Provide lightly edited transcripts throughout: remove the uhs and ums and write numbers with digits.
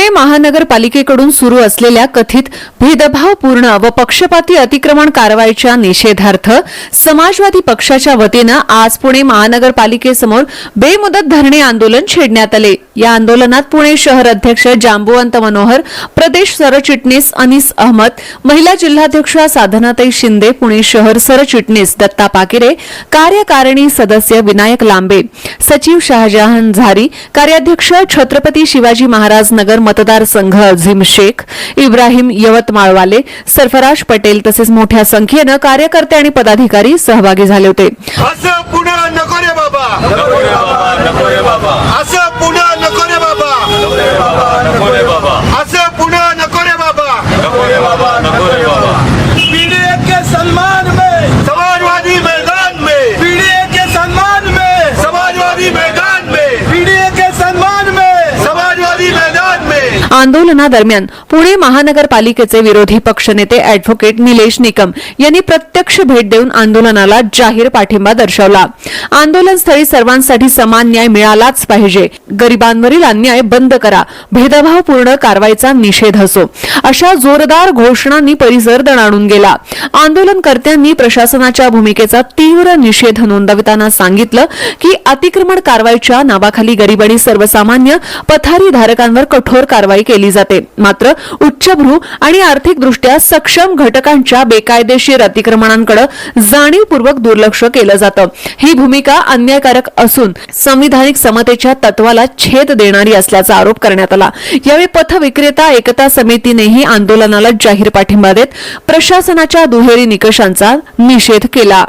महानगरपालिकेकडून सुरू असलेल्या कथित भेदभावपूर्ण व पक्षपाती अतिक्रमण कारवाईच्या निषेधार्थ समाजवादी पक्षाच्या वतीनं आज पुणे महानगरपालिकेसमोर बेमुदत धरणे आंदोलन छेडण्यात आले। या आंदोलनात पुणे शहर अध्यक्ष जांबुवंत मनोहर, प्रदेश सरचिटणीस अनीस अहमद, महिला जिल्हाध्यक्षा साधनाताई शिंदे, पुणे शहर सरचिटणीस दत्ता पाकिरे, कार्यकारिणी सदस्य विनायक लांबे, सचिव शाहजहान झारी, कार्याध्यक्ष छत्रपती शिवाजी महाराज नगर मतदारसंघ अझीम शेख, इब्राहिम यवतमाळवाले, सरफराज पटेल तसेच मोठ्या संख्येनं कार्यकर्ते आणि पदाधिकारी सहभागी झाले होते। असं पुन्हा नको रे बाबा, नको रे बाबा, नको रे बाबा, असं पुन्हा नको रे बाबा, नको रे बाबा, नको रे बाबा, असं पुन्हा नको रे बाबा, नको रे बाबा, नको रे बाबा। पीडीए के सम्मान में समाजवादी मैदान में, पीडीए के सम्मान में समाजवादी मैदान में, पीडीए के सम्मान में समाजवादी मैदान में। आंदोलनादरम्यान पुणे महानगरपालिकेचे विरोधी पक्षनेते अॅडव्होकेट निलेश निकम यांनी प्रत्यक्ष भेट देऊन आंदोलनाला जाहीर पाठिंबा दर्शवला। आंदोलनस्थळी सर्वांसाठी समान न्याय मिळालाच पाहिजे, गरिबांवरील अन्याय बंद करा, भेदभावपूर्ण कारवाईचा निषेध असो, अशा जोरदार घोषणांनी परिसर दणाणून गेला। आंदोलनकर्त्यांनी प्रशासनाच्या भूमिकेचा तीव्र निषेध नोंदवताना सांगितलं की अतिक्रमण कारवाईच्या नावाखाली गरीब आणि सर्वसामान्य पथारी धारकांवर कठोर कारवाई केली जाते, मात्र उच्चभ्रू आणि आर्थिकदृष्ट्या सक्षम घटकांच्या बेकायदेशीर अतिक्रमणांकडे जाणीवपूर्वक दुर्लक्ष केलं जातं। ही भूमिका अन्यायकारक असून संविधानिक समतेच्या तत्वाला छेद देणारी असल्याचा आरोप करण्यात आला। यावेळी पथ विक्रेता एकता समितीनेही आंदोलनाला जाहीर पाठिंबा देत प्रशासनाच्या दुहेरी निकषांचा निषेध केला।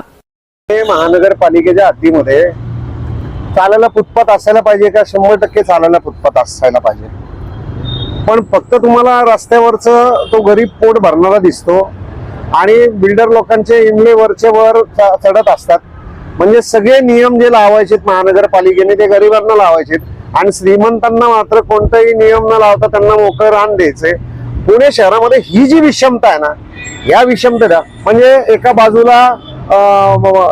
महानगरपालिकेच्या हद्दीमध्ये चालायला फुटपाथ असायला पाहिजे का? 100% चालायला फुटपाथ असायला पाहिजे, पण फक्त तुम्हाला रस्त्यावरचं तो गरीब पोट भरणारा दिसतो आणि बिल्डर लोकांचे इमले वरचे वर चढत असतात। म्हणजे सगळे नियम जे लावायचे महानगरपालिकेने ते गरिबांना लावायचे आणि श्रीमंतांना मात्र कोणताही नियम न लावता त्यांना मोकळं रान द्यायचे। पुणे शहरामध्ये ही जी विषमता आहे ना, या विषमतेला म्हणजे एका बाजूला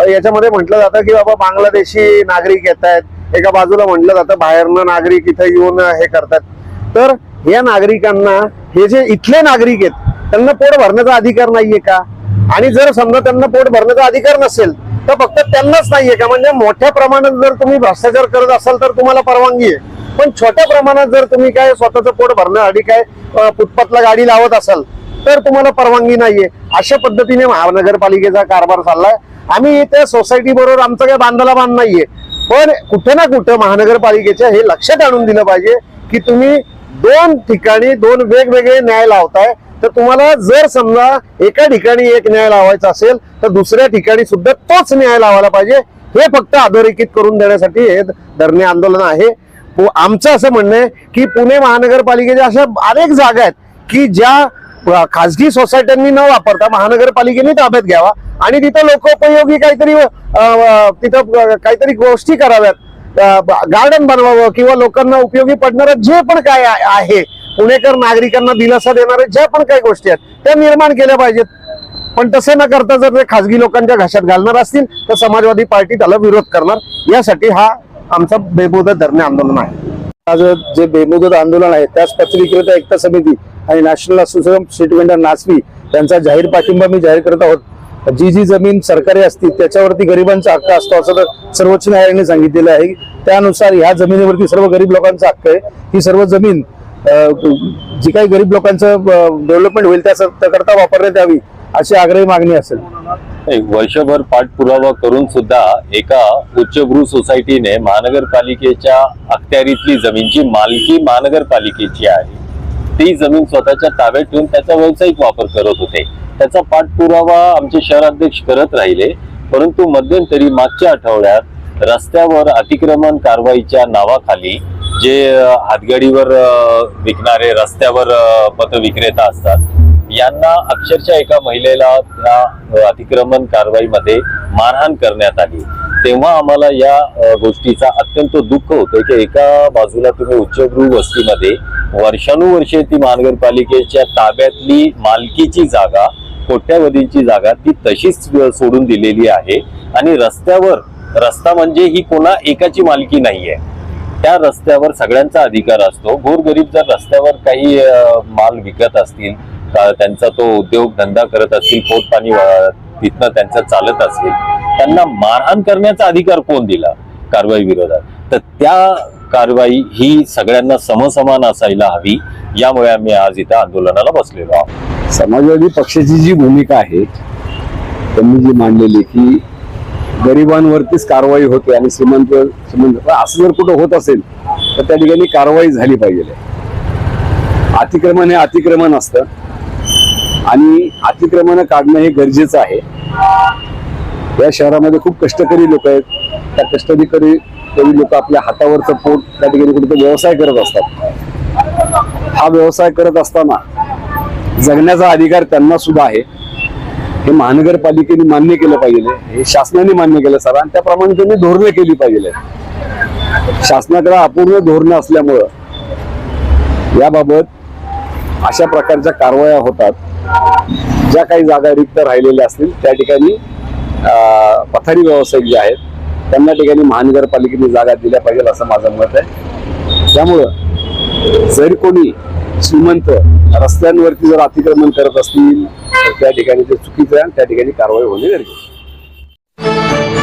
याच्यामध्ये म्हटलं जातं की बाबा बांगलादेशी नागरिक येत आहेत, एका बाजूला म्हटलं जातं बाहेरनं नागरिक इथे येऊन हे करतात। तर या नागरिकांना, हे जे इथले नागरिक आहेत त्यांना पोट भरण्याचा अधिकार नाहीये का? आणि जर समजा त्यांना पोट भरण्याचा अधिकार नसेल तर फक्त त्यांनाच नाहीये का? म्हणजे मोठ्या प्रमाणात जर तुम्ही भ्रष्टाचार करत असाल तर तुम्हाला परवानगी आहे, पण छोट्या प्रमाणात जर तुम्ही काय स्वतःचं पोट भरण्यासाठी काय फुटपाथला गाडी लावत असाल तर तुम्हाला परवानगी नाहीये। अशा पद्धतीने महानगरपालिकेचा कारभार चाललाय। आम्ही त्या सोसायटी बरोबर आमचं काय बांधायला बांध नाहीये, पण कुठे ना कुठे महानगरपालिकेच्या हे लक्षात आणून दिलं पाहिजे की तुम्ही दोन ठिकाणी दोन वेगवेगळे न्याय लावताय। तर तुम्हाला जर समजा एका ठिकाणी एक न्याय लावायचा असेल तर दुसऱ्या ठिकाणी सुद्धा तोच न्याय लावायला पाहिजे। हे फक्त अधोरेखित करून देण्यासाठी हे धरणे आंदोलन आहे। आमचं असं म्हणणं आहे की पुणे महानगरपालिकेच्या अशा अनेक जागा आहेत की ज्या खासगी सोसायट्यांनी न वापरता महानगरपालिकेने ताब्यात घ्यावा आणि तिथं लोकोपयोगी काहीतरी तिथं काहीतरी गोष्टी कराव्यात, गार्डन बनवावं किंवा लोकांना उपयोगी पडणारं जे पण काय आहे, पुणेकर नागरिकांना दिलासा देणारे ज्या पण काही गोष्टी आहेत त्या निर्माण केल्या पाहिजेत। पण तसं न करता जर ते खासगी लोकांच्या घशात घालणार असतील तर समाजवादी पार्टी त्याला विरोध करणार। यासाठी हा आमचा बेमुदत धरणे आंदोलन आहे। आज जे बेमुदत आंदोलन आहे त्यास पथ विक्रेता एकता समिती आणि national association street vendor NASVI यांचा जाहीर पाठिंबा मी जाहीर करत आहोत। जी जमीन सरकारी असते त्याच्यावरती गरिबांचा हक्क असतो असं तर सर्वोच्च न्यायालयाने सांगितलेलं आहे। त्यानुसार ह्या जमिनीवरती सर्व गरीब लोकांचा हक्क आहे। ही सर्व जमीन जी काही गरीब लोकांचं डेव्हलपमेंट होईल त्याकरता वापरण्यात यावी अशी आग्रही मागणी असेल। वर्षभर पाठपुरावा करून सुद्धा एका उच्चभ्रू सोसायटीने महानगरपालिकेच्या अखत्यारीतली जमीनची मालकी महानगरपालिकेची आहे, ती जमीन स्वतःच्या ताब्यात ठेवून त्याचा व्यावसायिक वापर करत होते। त्याचा पाठपुरावा आमचे शहराध्यक्ष करत राहिले, परंतु मध्यंतरी मागच्या आठवड्यात रस्त्यावर अतिक्रमण कारवाईच्या नावाखाली जे हातगाडीवर विकणारे रस्त्यावर पथ विक्रेता असतात यांना अक्षरशः एका महिलेला त्या अतिक्रमण कारवाईमध्ये मारहाण करण्यात आली। तेव्हा आम्हाला या गोष्टीचा अत्यंत दुःख होतं की एका बाजूला तुम्ही उच्चभ्रू वस्तीमध्ये वर्षानुवर्षे ती महानगरपालिकेच्या ताब्यातली मालकीची जागा, कोट्यावधींची जागा ती तशीच सोडून दिलेली आहे आणि रस्त्यावर रस्ता म्हणजे ही कोणा एकाची मालकी नाहीये। त्या रस्त्यावर सगळ्यांचा अधिकार असतो. गोरगरीब जर रस्त्यावर काही माल विकत असतील, त्यांचा तो उद्योग धंदा करत असतील, पोटपाणी तिथनं त्यांचं चालत असेल, त्यांना मारहाण करण्याचा अधिकार कोण दिला कारवाई विरोधात? तर त्या कारवाई ही सगळ्यांना समसमान असायला हवी. यामुळे आम्ही आज इथं आंदोलनाला बसलेलो आहोत. समाजवादी पक्षाची जी भूमिका आहे त्यांनी जी मांडलेली की गरिबांवरतीच कारवाई होते आणि श्रीमंत असं जर कुठं होत असेल तर त्या ठिकाणी कारवाई झाली पाहिजे. अतिक्रमण हे अतिक्रमण असतं आणि अतिक्रमण काढणं हे गरजेचं आहे. या शहरामध्ये खूप कष्टकरी लोक आहेत. त्या कष्टकरी लोक आपल्या हातावरचं पोट त्या ठिकाणी कुठे व्यवसाय करत असतात. हा व्यवसाय करत असताना जगण्याचा अधिकार त्यांना सुद्धा आहे. हे महानगरपालिकेने मान्य केलं पाहिजे, हे शासनाने मान्य केलं सर, आणि त्याप्रमाणे त्यांनी धोरणं केली पाहिजे. शासनाकडे अपूर्ण धोरणं असल्यामुळं याबाबत अशा प्रकारच्या कारवाया होतात. ज्या काही जागा रिक्त राहिलेल्या असतील त्या ठिकाणी पथारी व्यावसायिक जे आहेत त्यांना ठिकाणी महानगरपालिकेने जागा दिल्या पाहिजे असं माझं मत आहे. त्यामुळं जर कोणी श्रीमंत रस्त्यांवरती जर अतिक्रमण करत असतील तर त्या ठिकाणी ते चुकीचं आहे आणि त्या ठिकाणी कारवाई होणे गरजेचं आहे.